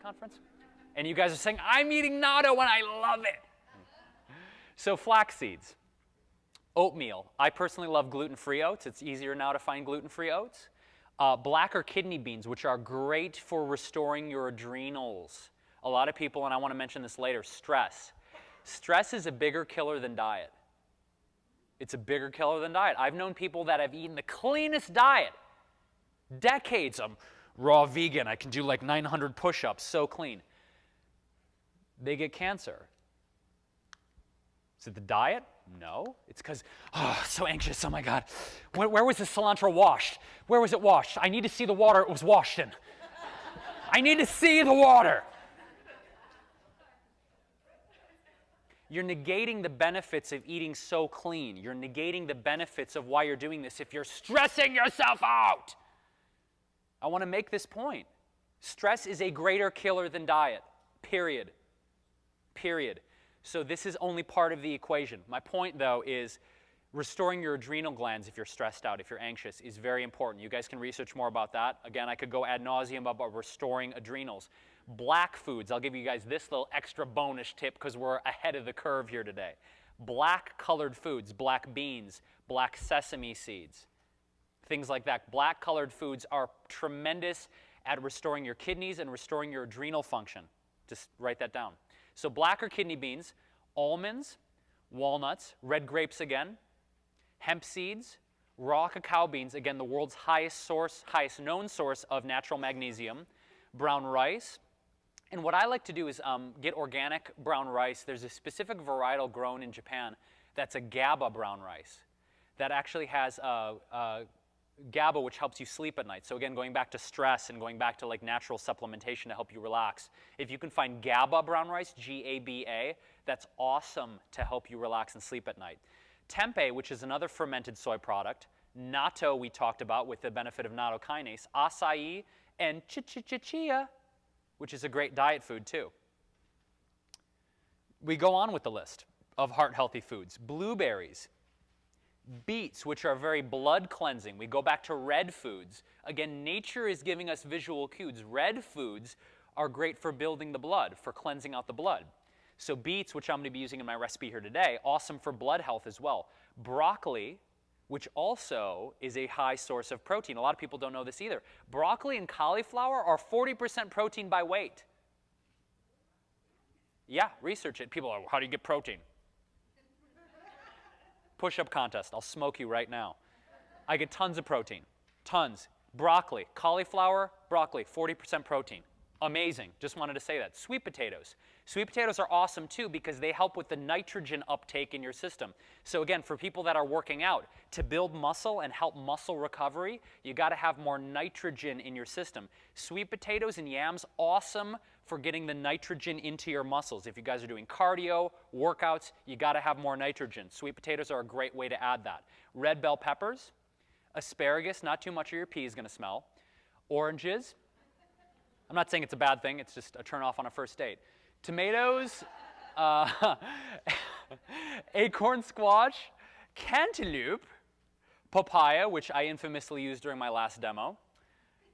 Conference, and you guys are saying, I'm eating natto and I love it. So flax seeds, oatmeal. I personally love gluten-free oats. It's easier now to find gluten-free oats. Black or kidney beans, which are great for restoring your adrenals. A lot of people, and I want to mention this later, stress. Stress is a bigger killer than diet. It's a bigger killer than diet. I've known people that have eaten the cleanest diet, decades. Raw vegan, I can do like 900 push-ups, so clean. They get cancer. Is it the diet? No. It's because, so anxious, oh my God. Where was the cilantro washed? Where was it washed? I need to see the water it was washed in. I need to see the water. You're negating the benefits of eating so clean. You're negating the benefits of why you're doing this if you're stressing yourself out. I want to make this point. Stress is a greater killer than diet, period. Period. So this is only part of the equation. My point, though, is restoring your adrenal glands if you're stressed out, if you're anxious, is very important. You guys can research more about that. Again, I could go ad nauseum about restoring adrenals. Black foods, I'll give you guys this little extra bonus tip because we're ahead of the curve here today. Black colored foods, black beans, black sesame seeds, things like that. Black colored foods are tremendous at restoring your kidneys and restoring your adrenal function. Just write that down. So black or kidney beans, almonds, walnuts, red grapes again, hemp seeds, raw cacao beans, again the world's highest known source of natural magnesium, brown rice. And what I like to do is get organic brown rice. There's a specific varietal grown in Japan that's a GABA brown rice that actually has GABA, which helps you sleep at night. So again, going back to stress and going back to like natural supplementation to help you relax. If you can find GABA brown rice, G-A-B-A, that's awesome to help you relax and sleep at night. Tempeh, which is another fermented soy product. Natto, we talked about with the benefit of natto kinase. Acai and chia, which is a great diet food too. We go on with the list of heart-healthy foods. Blueberries. Beets, which are very blood cleansing. We go back to red foods. Again, nature is giving us visual cues. Red foods are great for building the blood, for cleansing out the blood. So beets, which I'm going to be using in my recipe here today, awesome for blood health as well. Broccoli, which also is a high source of protein. A lot of people don't know this either. Broccoli and cauliflower are 40% protein by weight. Yeah, research it. People are, how do you get protein? Push-up contest. I'll smoke you right now. I get tons of protein. Tons. Broccoli, cauliflower, broccoli, 40% protein. Amazing. Just wanted to say that. Sweet potatoes. Sweet potatoes are awesome too because they help with the nitrogen uptake in your system. So again, for people that are working out, to build muscle and help muscle recovery, you got to have more nitrogen in your system. Sweet potatoes and yams, awesome for getting the nitrogen into your muscles. If you guys are doing cardio, workouts, you got to have more nitrogen. Sweet potatoes are a great way to add that. Red bell peppers, asparagus, not too much of your pea is going to smell. Oranges. I'm not saying it's a bad thing, it's just a turn off on a first date. Tomatoes, acorn squash, cantaloupe, papaya, which I infamously used during my last demo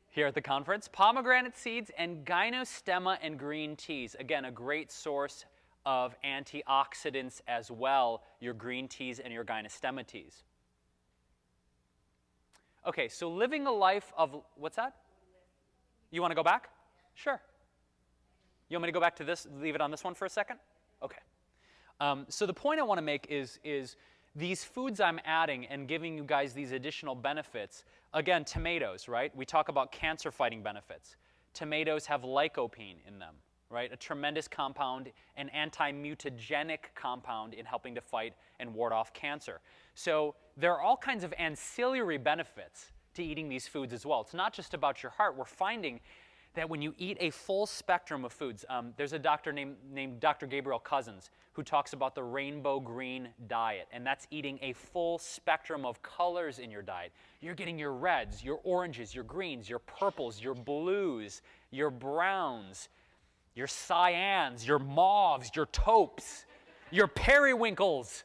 here at the conference, pomegranate seeds, and gynostemma and green teas. Again, a great source of antioxidants as well, your green teas and your gynostemma teas. Okay, so living a life of, what's that? You want to go back? Sure. You want me to go back to this, leave it on this one for a second? Okay. So the point I want to make is these foods I'm adding and giving you guys these additional benefits. Again, tomatoes, right? We talk about cancer-fighting benefits. Tomatoes have lycopene in them, right? A tremendous compound, an anti-mutagenic compound in helping to fight and ward off cancer. So there are all kinds of ancillary benefits to eating these foods as well. It's not just about your heart. We're finding that when you eat a full spectrum of foods, there's a doctor named Dr. Gabriel Cousens who talks about the rainbow green diet, and that's eating a full spectrum of colors in your diet. You're getting your reds, your oranges, your greens, your purples, your blues, your browns, your cyans, your mauves, your taupes, your periwinkles.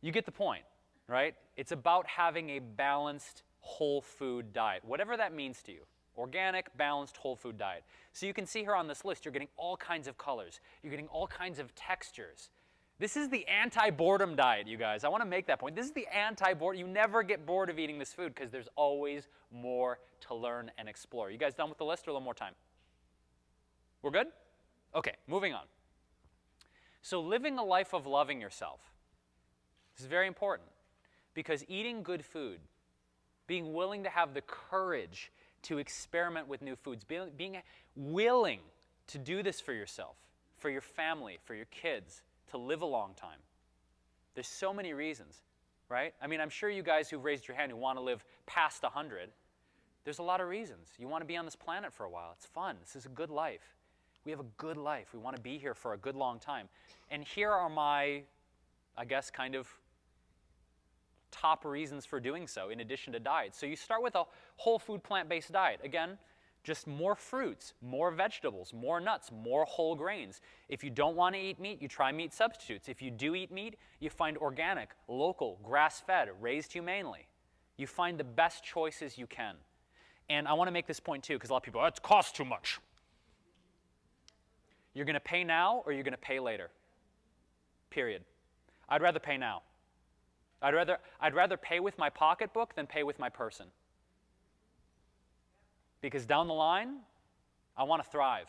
You get the point, right? It's about having a balanced whole food diet, whatever that means to you. Organic, balanced, whole food diet. So you can see here on this list, you're getting all kinds of colors. You're getting all kinds of textures. This is the anti-boredom diet, you guys. I want to make that point. This is the anti-boredom. You never get bored of eating this food because there's always more to learn and explore. You guys done with the list or a little more time? We're good? Okay, moving on. So living a life of loving yourself. This is very important because eating good food, being willing to have the courage to experiment with new foods, being willing to do this for yourself, for your family, for your kids, to live a long time. There's so many reasons, right? I mean, I'm sure you guys who've raised your hand who want to live past 100, there's a lot of reasons. You want to be on this planet for a while. It's fun. This is a good life. We have a good life. We want to be here for a good long time. And here are my, I guess, kind of top reasons for doing so in addition to diet. So you start with a whole food plant-based diet. Again, just more fruits, more vegetables, more nuts, more whole grains. If you don't want to eat meat, you try meat substitutes. If you do eat meat, you find organic, local, grass-fed, raised humanely. You find the best choices you can. And I want to make this point too, because a lot of people, it costs too much. You're going to pay now or you're going to pay later. Period. I'd rather pay now. I'd rather pay with my pocketbook than pay with my person. Because down the line, I want to thrive.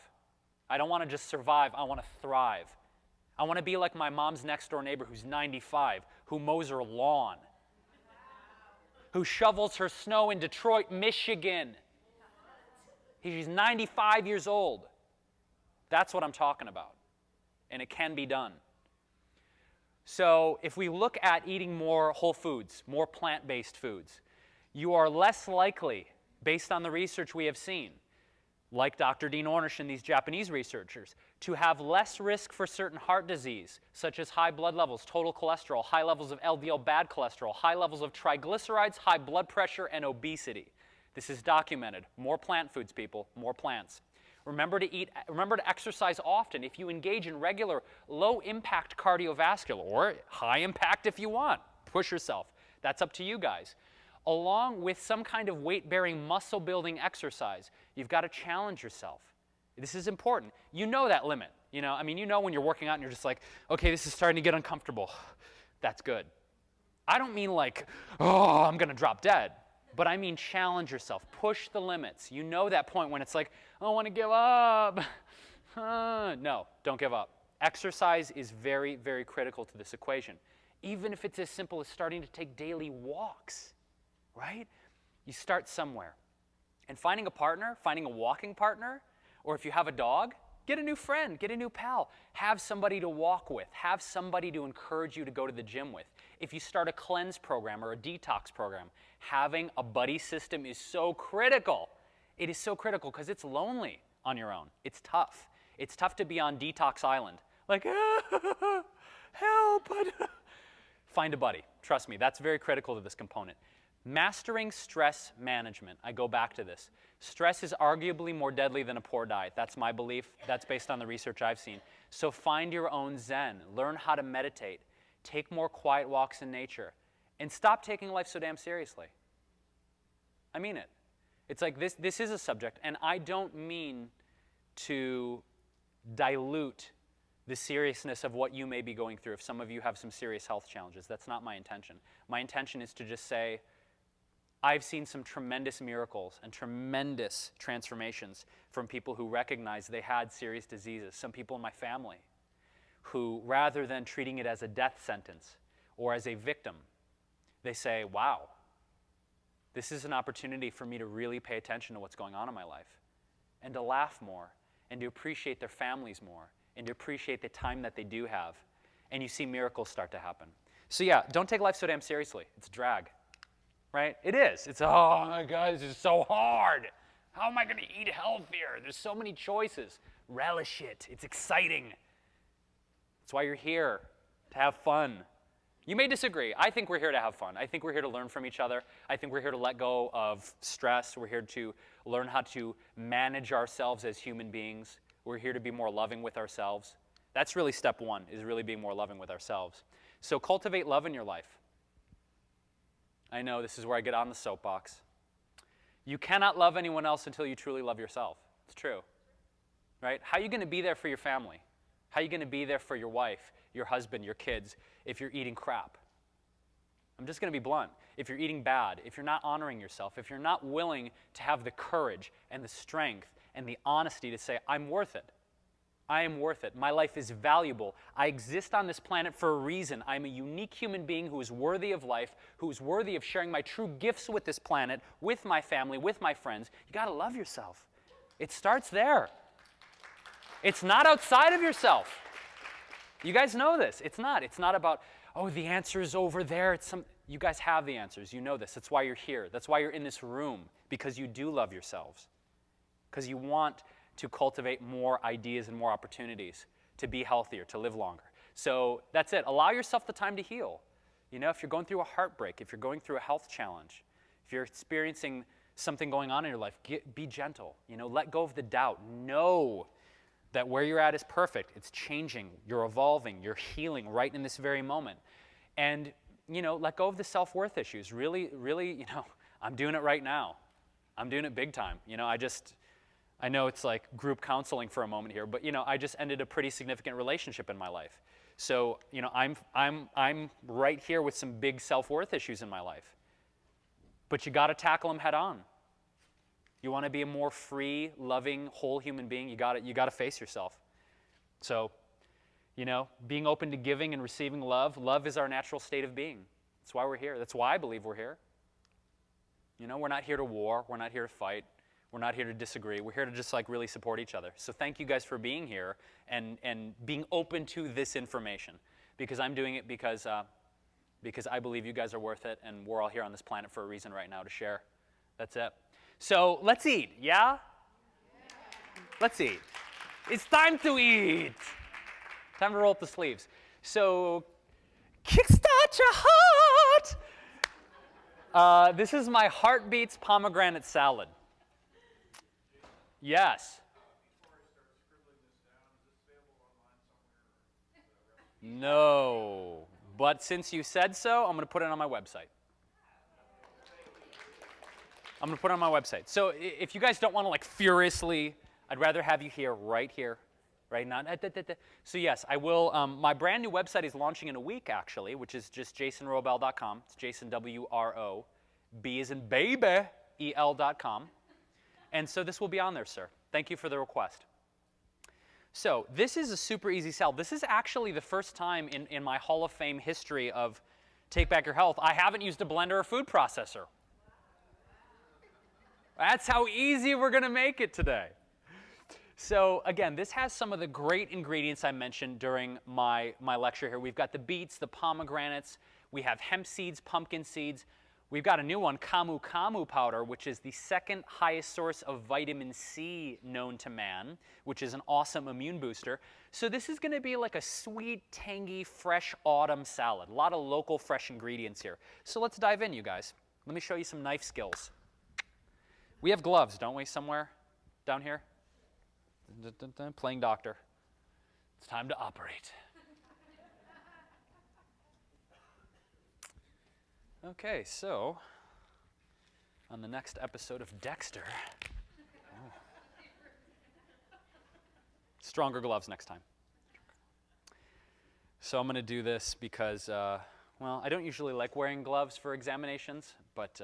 I don't want to just survive, I want to thrive. I want to be like my mom's next door neighbor who's 95, who mows her lawn, who shovels her snow in Detroit, Michigan. She's 95 years old. That's what I'm talking about. And it can be done. So if we look at eating more whole foods, more plant-based foods, you are less likely, based on the research we have seen, like Dr. Dean Ornish and these Japanese researchers, to have less risk for certain heart disease, such as high blood levels, total cholesterol, high levels of LDL bad cholesterol, high levels of triglycerides, high blood pressure, and obesity. This is documented. More plant foods, people, more plants. Remember to exercise often. If you engage in regular low-impact cardiovascular, or high-impact if you want, push yourself. That's up to you guys. Along with some kind of weight-bearing, muscle-building exercise, you've got to challenge yourself. This is important. You know that limit. You know when you're working out and you're just like, okay, this is starting to get uncomfortable. That's good. I don't mean like, oh, I'm going to drop dead. But I mean challenge yourself. Push the limits. You know that point when it's like, I want to give up. No, don't give up. Exercise is very, very critical to this equation. Even if it's as simple as starting to take daily walks, right? You start somewhere. And finding a partner, finding a walking partner, or if you have a dog, get a new friend, get a new pal. Have somebody to walk with. Have somebody to encourage you to go to the gym with. If you start a cleanse program or a detox program, having a buddy system is so critical. It is so critical because it's lonely on your own. It's tough. It's tough to be on detox island. Like, help. Find a buddy. Trust me, that's very critical to this component. Mastering stress management. I go back to this. Stress is arguably more deadly than a poor diet. That's my belief. That's based on the research I've seen. So find your own zen. Learn how to meditate. Take more quiet walks in nature. And stop taking life so damn seriously. I mean it. It's like this is a subject, and I don't mean to dilute the seriousness of what you may be going through if some of you have some serious health challenges. That's not my intention. My intention is to just say, I've seen some tremendous miracles and tremendous transformations from people who recognized they had serious diseases. Some people in my family who, rather than treating it as a death sentence or as a victim, they say, wow, this is an opportunity for me to really pay attention to what's going on in my life and to laugh more and to appreciate their families more and to appreciate the time that they do have. And you see miracles start to happen. So yeah, don't take life so damn seriously. It's a drag. right? It is. It's, oh my God, this is so hard. How am I going to eat healthier? There's so many choices. Relish it. It's exciting. That's why you're here, to have fun. You may disagree. I think we're here to have fun. I think we're here to learn from each other. I think we're here to let go of stress. We're here to learn how to manage ourselves as human beings. We're here to be more loving with ourselves. That's really step one, is really being more loving with ourselves. So cultivate love in your life. I know this is where I get on the soapbox. You cannot love anyone else until you truly love yourself. It's true, right? How are you going to be there for your family? How are you going to be there for your wife, your husband, your kids, if you're eating crap? I'm just going to be blunt. If you're eating bad, if you're not honoring yourself, if you're not willing to have the courage and the strength and the honesty to say, I'm worth it. I am worth it. My life is valuable. I exist on this planet for a reason. I'm a unique human being who is worthy of life, who is worthy of sharing my true gifts with this planet, with my family, with my friends. You got to love yourself. It starts there. It's not outside of yourself. You guys know this. It's not. It's not about, oh, the answer is over there. You guys have the answers. You know this. That's why you're here. That's why you're in this room, because you do love yourselves, because you want to cultivate more ideas and more opportunities to be healthier, to live longer. So that's it. Allow yourself the time to heal. You know, if you're going through a heartbreak, if you're going through a health challenge, if you're experiencing something going on in your life, be gentle. You know, let go of the doubt. Know that where you're at is perfect. It's changing. You're evolving. You're healing right in this very moment. And, you know, let go of the self-worth issues. Really, you know, I'm doing it right now. I'm doing it big time. You know, I know it's like group counseling for a moment here, but, you know, I just ended a pretty significant relationship in my life. So, you know, I'm right here with some big self-worth issues in my life. But you got to tackle them head on. You want to be a more free, loving, whole human being, you got to face yourself. So, you know, being open to giving and receiving love. Love is our natural state of being. That's why we're here. That's why I believe we're here. You know, we're not here to war. We're not here to fight. We're not here to disagree. We're here to just like really support each other. So thank you guys for being here and being open to this information, because I'm doing it because I believe you guys are worth it, and we're all here on this planet for a reason right now to share. That's it. So let's eat, yeah? Let's eat. It's time to eat. Time to roll up the sleeves. So kickstart your heart. This is my Heartbeats pomegranate salad. Yes. No. But since you said so, I'm going to put it on my website. I'm going to put it on my website. So if you guys don't want to like furiously, I'd rather have you here, right now. So yes, I will. My brand new website is launching in a week, actually, which is just jasonwrobel.com. It's Jason, W-R-O, B as in baby, E-L.com. And so this will be on there, sir. Thank you for the request. So this is a super easy salad. This is actually the first time in my Hall of Fame history of Take Back Your Health I haven't used a blender or food processor. That's how easy we're going to make it today. So again, this has some of the great ingredients I mentioned during my lecture here. We've got the beets, the pomegranates. We have hemp seeds, pumpkin seeds. We've got a new one, camu camu powder, which is the second highest source of vitamin C known to man, which is an awesome immune booster. So this is going to be like a sweet, tangy, fresh autumn salad. A lot of local, fresh ingredients here. So let's dive in, you guys. Let me show you some knife skills. We have gloves, don't we, somewhere down here? Playing doctor. It's time to operate. Okay, so on the next episode of Dexter, stronger gloves next time. So I'm going to do this because, well, I don't usually like wearing gloves for examinations, but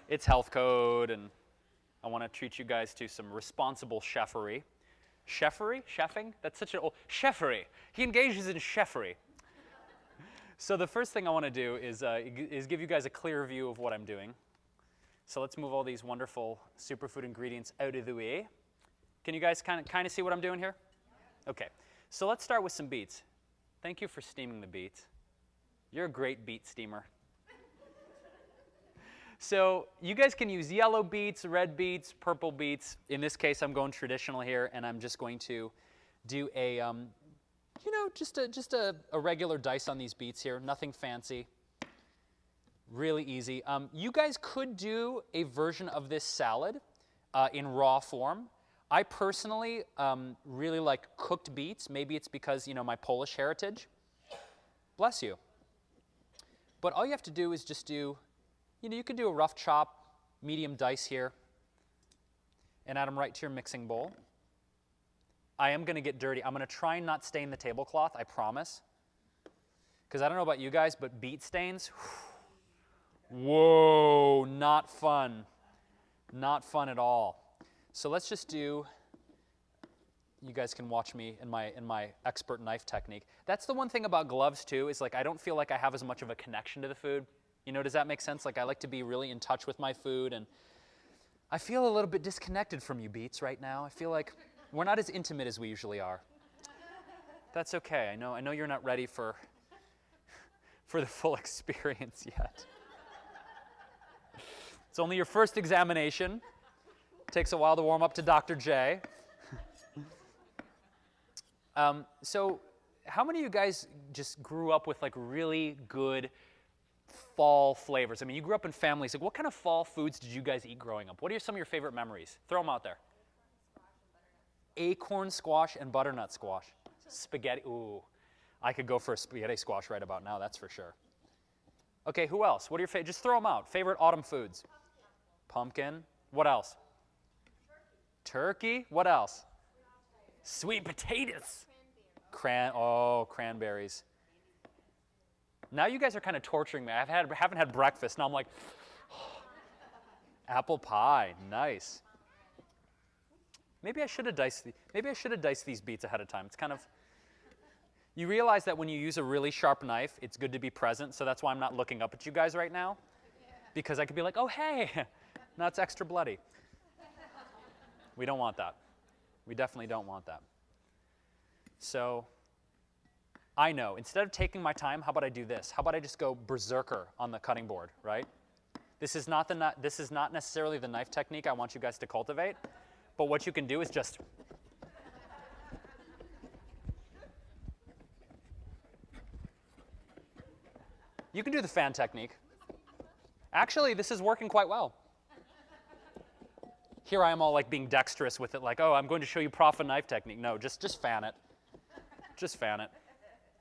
it's health code, and I want to treat you guys to some responsible chefery. Chefery? Chefing? That's such an old... Chefery. He engages in chefery. So the first thing I want to do is give you guys a clear view of what I'm doing. So let's move all these wonderful superfood ingredients out of the way. Can you guys kind of see what I'm doing here? Okay. So let's start with some beets. Thank you for steaming the beets. You're a great beet steamer. So you guys can use yellow beets, red beets, purple beets. In this case, I'm going traditional here, and I'm just going to do a, just a regular dice on these beets here. Nothing fancy. Really easy. You guys could do a version of this salad in raw form. I personally really like cooked beets. Maybe it's because, my Polish heritage. Bless you. But all you have to do is just do, you could do a rough chop, medium dice here, and add them right to your mixing bowl. I am going to get dirty. I'm going to try and not stain the tablecloth, I promise. Because I don't know about you guys, but beet stains, whoa, not fun. Not fun at all. So let's just do, you guys can watch me in my expert knife technique. That's the one thing about gloves too, is like I don't feel like I have as much of a connection to the food. Does that make sense? Like I like to be really in touch with my food, and I feel a little bit disconnected from you beets right now. I feel like we're not as intimate as we usually are. That's okay. I know you're not ready for the full experience yet. It's only your first examination. Takes a while to warm up to Dr. J. So how many of you guys just grew up with like really good fall flavors? I mean, you grew up in families. Like, what kind of fall foods did you guys eat growing up? What are some of your favorite memories? Throw them out there. Acorn squash and butternut squash. Spaghetti. Ooh, I could go for a spaghetti squash right about now, that's for sure. Okay, who else? What are your favorite? Just throw them out. Favorite autumn foods? Pumpkin. What else? Turkey. What else? Sweet potatoes. Cranberries. Now you guys are kind of torturing me. I haven't had breakfast. Now I'm like, apple pie. Nice. Maybe I should have diced these beets ahead of time. It's kind of, you realize that when you use a really sharp knife, it's good to be present. So that's why I'm not looking up at you guys right now, because I could be like, oh hey, now it's extra bloody. We don't want that. We definitely don't want that. So I know, instead of taking my time, how about I do this? How about I just go berserker on the cutting board, right? This is not necessarily the knife technique I want you guys to cultivate, but what you can do is just you can do the fan technique. Actually, this is working quite well. Here I am all like being dexterous with it, like, oh, I'm going to show you prof and knife technique. No, just fan it. Just fan it.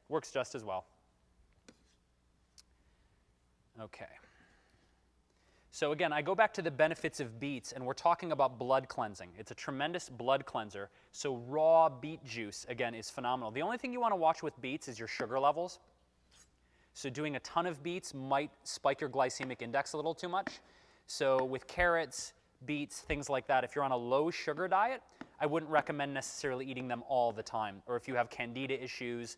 Works just as well. Okay. So again, I go back to the benefits of beets, and we're talking about blood cleansing. It's a tremendous blood cleanser. So raw beet juice, again, is phenomenal. The only thing you want to watch with beets is your sugar levels. So doing a ton of beets might spike your glycemic index a little too much. So with carrots, beets, things like that, if you're on a low sugar diet, I wouldn't recommend necessarily eating them all the time. Or if you have candida issues,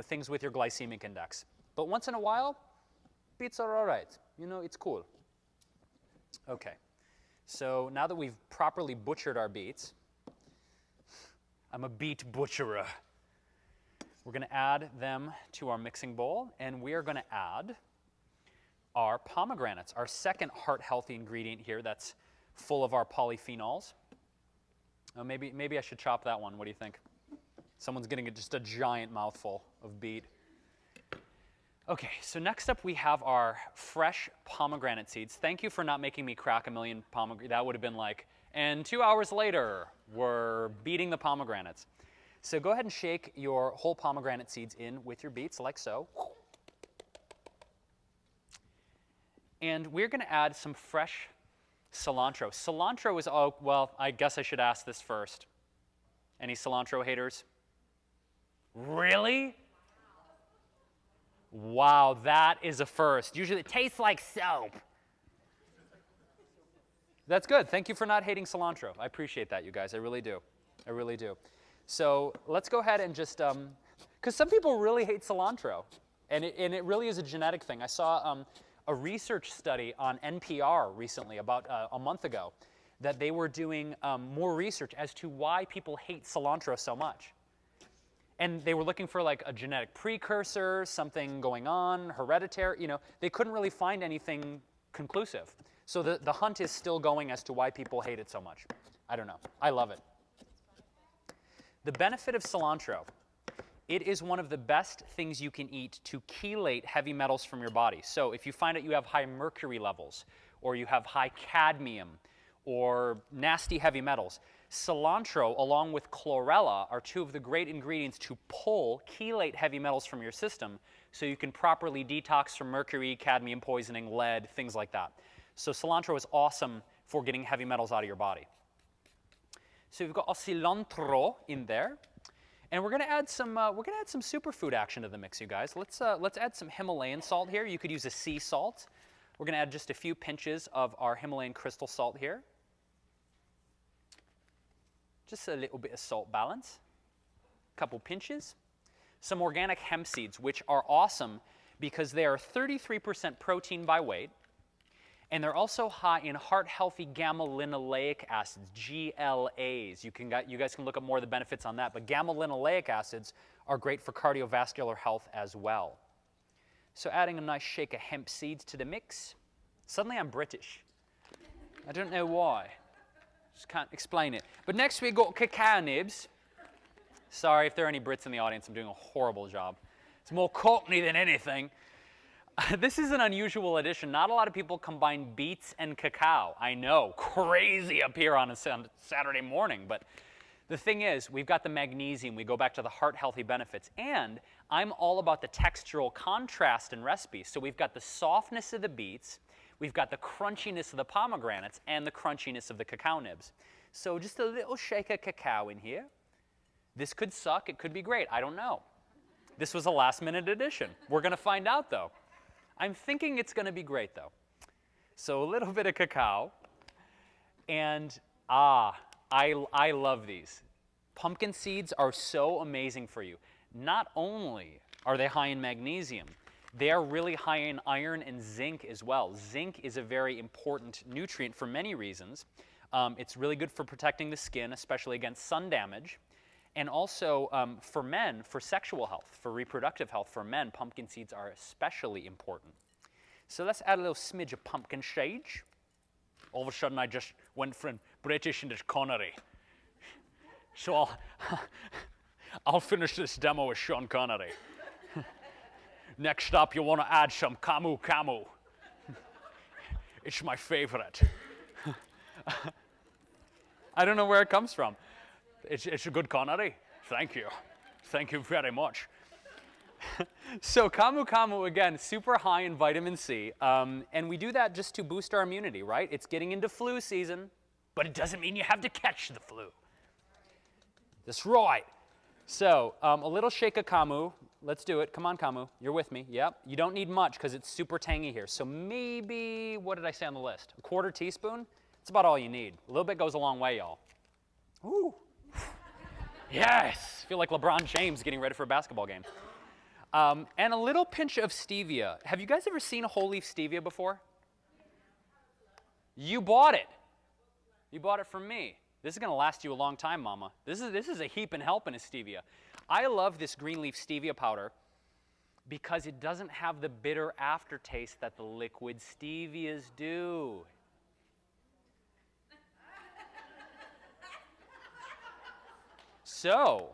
things with your glycemic index. But once in a while, beets are all right. It's cool. Okay, so now that we've properly butchered our beets, I'm a beet butcherer. We're going to add them to our mixing bowl, and we are going to add our pomegranates, our second heart-healthy ingredient here that's full of our polyphenols. Oh, maybe I should chop that one. What do you think? Someone's getting just a giant mouthful of beet. Okay, so next up we have our fresh pomegranate seeds. Thank you for not making me crack a million pomegranates. That would have been like, and 2 hours later, we're beating the pomegranates. So go ahead and shake your whole pomegranate seeds in with your beets, like so. And we're going to add some fresh cilantro. Cilantro is, oh, well, I guess I should ask this first. Any cilantro haters? Really? Wow, that is a first. Usually it tastes like soap. That's good. Thank you for not hating cilantro. I appreciate that, you guys. I really do. I really do. So let's go ahead and just, because some people really hate cilantro, and it really is a genetic thing. I saw a research study on NPR recently, about a month ago, that they were doing more research as to why people hate cilantro so much. And they were looking for like a genetic precursor, something going on, hereditary, they couldn't really find anything conclusive. So the hunt is still going as to why people hate it so much. I don't know. I love it. The benefit of cilantro, it is one of the best things you can eat to chelate heavy metals from your body. So if you find that you have high mercury levels, or you have high cadmium, or nasty heavy metals, cilantro along with chlorella are two of the great ingredients to chelate heavy metals from your system so you can properly detox from mercury, cadmium poisoning, lead, things like that. So cilantro is awesome for getting heavy metals out of your body. So we've got our cilantro in there, and we're going to add some superfood action to the mix, you guys. Let's add some Himalayan salt here. You could use a sea salt. We're going to add just a few pinches of our Himalayan crystal salt here. Just a little bit of salt balance. A couple pinches. Some organic hemp seeds, which are awesome because they are 33% protein by weight, and they're also high in heart-healthy gamma-linoleic acids, GLAs. You guys can look up more of the benefits on that, but gamma-linoleic acids are great for cardiovascular health as well. So adding a nice shake of hemp seeds to the mix. Suddenly I'm British. I don't know why. Just can't explain it. But next we got cacao nibs. Sorry if there are any Brits in the audience, I'm doing a horrible job. It's more Cockney than anything. This is an unusual addition. Not a lot of people combine beets and cacao. I know, crazy up here on a Saturday morning, but the thing is, we've got the magnesium. We go back to the heart-healthy benefits, and I'm all about the textural contrast in recipes. So we've got the softness of the beets, we've got the crunchiness of the pomegranates, and the crunchiness of the cacao nibs. So just a little shake of cacao in here. This could suck, it could be great, I don't know. This was a last-minute addition. We're going to find out, though. I'm thinking it's going to be great, though. So a little bit of cacao, and I love these. Pumpkin seeds are so amazing for you. Not only are they high in magnesium, they are really high in iron and zinc as well. Zinc is a very important nutrient for many reasons. It's really good for protecting the skin, especially against sun damage. And also for men, for sexual health, for reproductive health, for men, pumpkin seeds are especially important. So let's add a little smidge of pumpkin sage. All of a sudden I just went from British into Connery. So I'll finish this demo with Sean Connery. Next up, you want to add some camu camu. It's my favorite. I don't know where it comes from. It's a good Connery. Thank you. Thank you very much. So camu camu, again, super high in vitamin C. And we do that just to boost our immunity, right? It's getting into flu season, but it doesn't mean you have to catch the flu. That's right. So a little shake of camu. Let's do it. Come on, camu. You're with me. Yep. You don't need much because it's super tangy here. So maybe, what did I say on the list? A quarter teaspoon? That's about all you need. A little bit goes a long way, y'all. Ooh. Yes! I feel like LeBron James getting ready for a basketball game. And a little pinch of stevia. Have you guys ever seen a whole leaf stevia before? You bought it. You bought it from me. This is going to last you a long time, Mama. This is a heap and helping of stevia. I love this green leaf stevia powder because it doesn't have the bitter aftertaste that the liquid stevias do. So,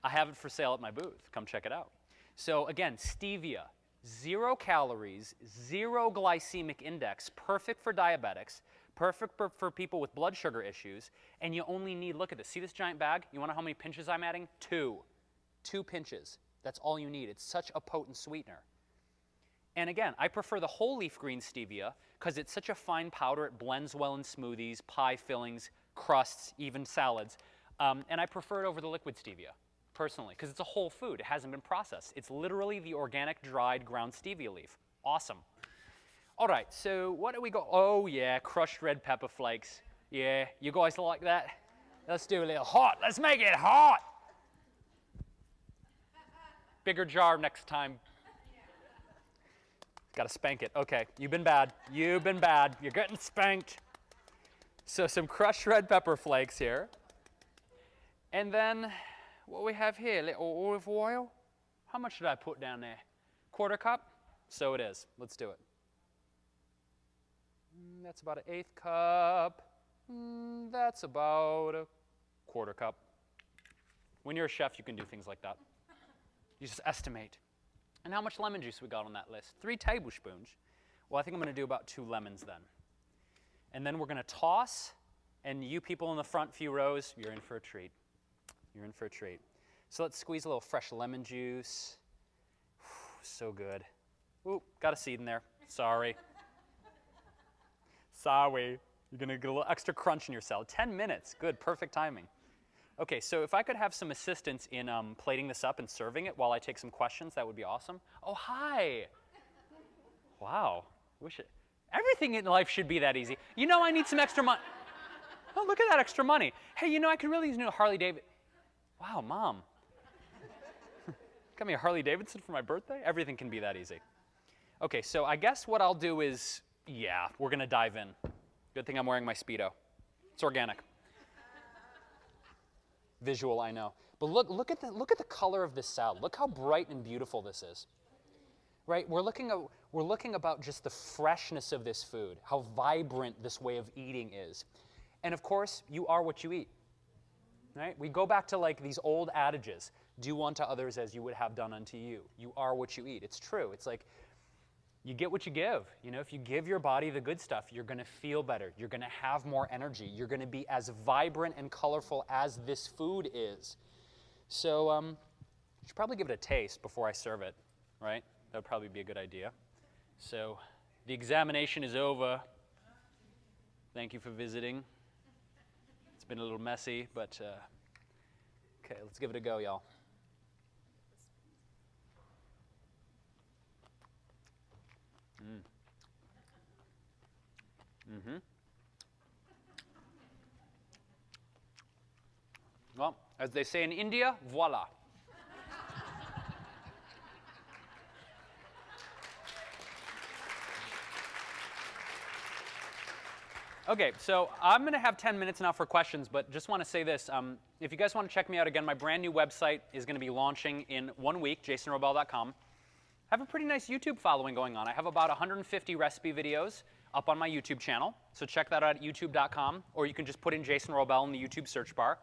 I have it for sale at my booth. Come check it out. So again, stevia, 0 calories, 0 glycemic index, perfect for diabetics, perfect for people with blood sugar issues, and you only need, look at this, see this giant bag? You want to know how many pinches I'm adding? 2. 2 pinches. That's all you need. It's such a potent sweetener. And again, I prefer the whole leaf green stevia because it's such a fine powder. It blends well in smoothies, pie fillings, crusts, even salads. And I prefer it over the liquid stevia, personally, because it's a whole food. It hasn't been processed. It's literally the organic, dried, ground stevia leaf. Awesome. All right, so what do we got? Oh, yeah, crushed red pepper flakes. Yeah, you guys like that? Let's do a little hot. Let's make it hot. Bigger jar next time. Got to spank it. Okay, you've been bad. You've been bad. You're getting spanked. So some crushed red pepper flakes here. And then what we have here, little olive oil. How much did I put down there? 1/4 cup? So it is. Let's do it. That's about an eighth cup. That's about a quarter cup. When you're a chef, you can do things like that. You just estimate. And how much lemon juice we got on that list? 3 tablespoons. Well, I think I'm going to do about 2 lemons then. And then we're going to toss, and you people in the front few rows, you're in for a treat. You're in for a treat. So let's squeeze a little fresh lemon juice. So good. Ooh, got a seed in there. Sorry. Sorry. You're going to get a little extra crunch in your salad. 10 minutes. Good, perfect timing. Okay, so if I could have some assistance in plating this up and serving it while I take some questions, that would be awesome. Oh, hi. Wow. Everything in life should be that easy. You know, I need some extra money. Oh, look at that extra money. Hey, you know, I could really use a new Harley Davidson. Wow, Mom. Got me a Harley Davidson for my birthday? Everything can be that easy. Okay, so I guess what I'll do is, yeah, we're going to dive in. Good thing I'm wearing my Speedo. It's organic. Visual, I know. But look at the color of this salad. Look how bright and beautiful this is. Right? We're looking about just the freshness of this food, how vibrant this way of eating is. And of course, you are what you eat. Right? We go back to like these old adages. Do unto others as you would have done unto you. You are what you eat. It's true. It's like you get what you give. You know, if you give your body the good stuff, you're going to feel better. You're going to have more energy. You're going to be as vibrant and colorful as this food is. So you should probably give it a taste before I serve it, right? That would probably be a good idea. So the examination is over. Thank you for visiting. It's been a little messy, but okay, let's give it a go, y'all. Well, as they say in India, voila. Okay, so I'm going to have 10 minutes now for questions, but just want to say this. If you guys want to check me out again, my brand new website is going to be launching in 1 week, jasonwrobel.com. I have a pretty nice YouTube following going on. I have about 150 recipe videos up on my YouTube channel, so check that out at youtube.com, or you can just put in Jason Wrobel in the YouTube search bar.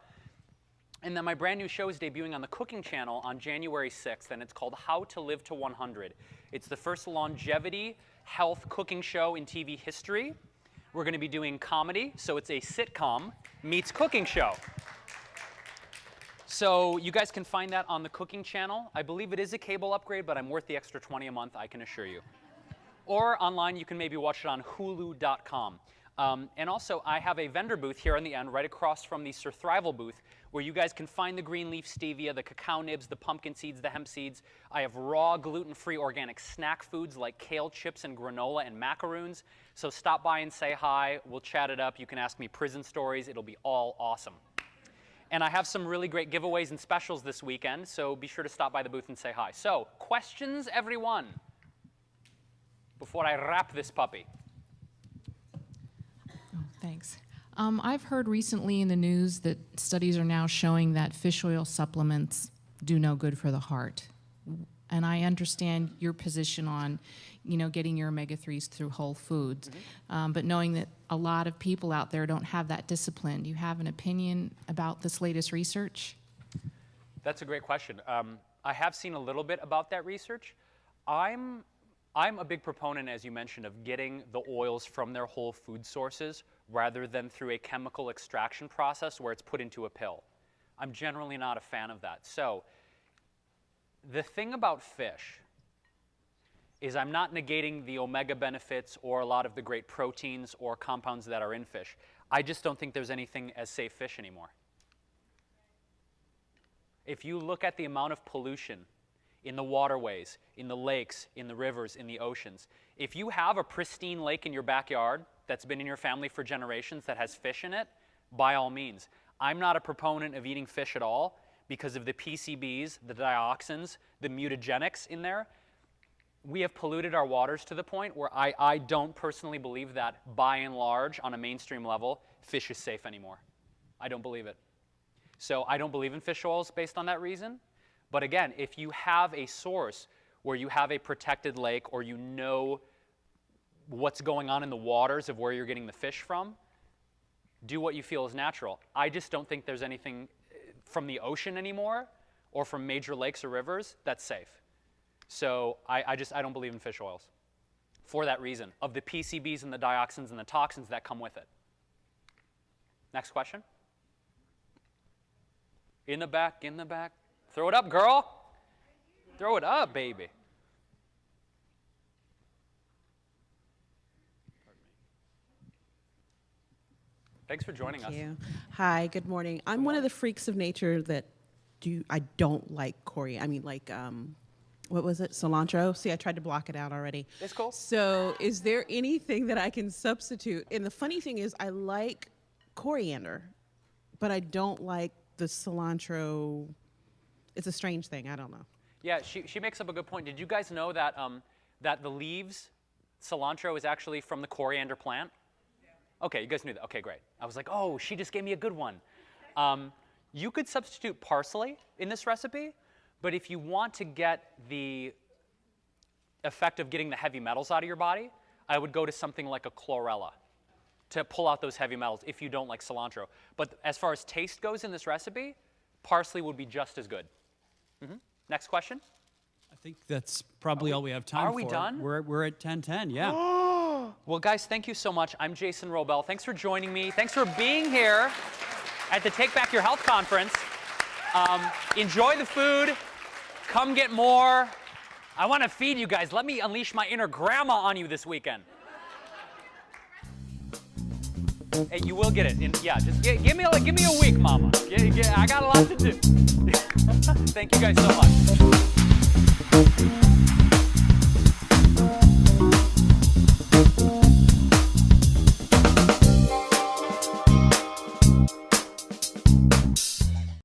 And then my brand new show is debuting on the Cooking Channel on January 6th, and it's called How to Live to 100. It's the first longevity health cooking show in TV history. We're going to be doing comedy, so it's a sitcom meets cooking show. So you guys can find that on the Cooking Channel. I believe it is a cable upgrade, but I'm worth the extra $20 a month, I can assure you. Or online, you can maybe watch it on hulu.com. And also, I have a vendor booth here on the end, right across from the Surthrival booth, where you guys can find the green leaf stevia, the cacao nibs, the pumpkin seeds, the hemp seeds. I have raw, gluten-free organic snack foods like kale chips and granola and macaroons. So stop by and say hi. We'll chat it up. You can ask me prison stories. It'll be all awesome. And I have some really great giveaways and specials this weekend, so be sure to stop by the booth and say hi. So, questions, everyone, before I wrap this puppy. Oh, thanks. I've heard recently in the news that studies are now showing that fish oil supplements do no good for the heart. And I understand your position on, you know, getting your omega-3s through whole foods. But knowing that a lot of people out there don't have that discipline, do you have an opinion about this latest research? That's a great question. I have seen a little bit about that research. I'm a big proponent, as you mentioned, of getting the oils from their whole food sources rather than through a chemical extraction process where it's put into a pill. I'm generally not a fan of that. So the thing about fish is I'm not negating the omega benefits or a lot of the great proteins or compounds that are in fish. I just don't think there's anything as safe fish anymore. If you look at the amount of pollution in the waterways, in the lakes, in the rivers, in the oceans, if you have a pristine lake in your backyard that's been in your family for generations that has fish in it, by all means. I'm not a proponent of eating fish at all because of the PCBs, the dioxins, the mutagenics in there. We have polluted our waters to the point where I don't personally believe that, by and large, on a mainstream level, fish is safe anymore. I don't believe it. So I don't believe in fish oils based on that reason. But again, if you have a source where you have a protected lake or you know what's going on in the waters of where you're getting the fish from. Do what you feel is natural. I just don't think there's anything from the ocean anymore or from major lakes or rivers that's safe. So I don't believe in fish oils for that reason, of the PCBs and the dioxins and the toxins that come with it. Next question. In the back, in the back. Throw it up, girl. Throw it up, baby. Thanks for joining us. Thank you. Hi, good morning. I'm one of the freaks of nature that I don't like coriander. I mean, like, what was it? Cilantro? See, I tried to block it out already. It's cool. So is there anything that I can substitute? And the funny thing is I like coriander, but I don't like the cilantro. It's a strange thing. I don't know. Yeah, she makes up a good point. Did you guys know that, that the leaves, cilantro, is actually from the coriander plant? Okay, you guys knew that. Okay, great. I was like, oh, she just gave me a good one. You could substitute parsley in this recipe, but if you want to get the effect of getting the heavy metals out of your body, I would go to something like a chlorella to pull out those heavy metals if you don't like cilantro. But as far as taste goes in this recipe, parsley would be just as good. Next question. I think that's probably all we have time for. Are we done? We're at 10:10, yeah. Well, guys, thank you so much. I'm Jason Wrobel. Thanks for joining me. Thanks for being here at the Take Back Your Health conference. Enjoy the food. Come get more. I want to feed you guys. Let me unleash my inner grandma on you this weekend. Hey, you will get it. Yeah, just give me a week, Mama. I got a lot to do. Thank you guys so much.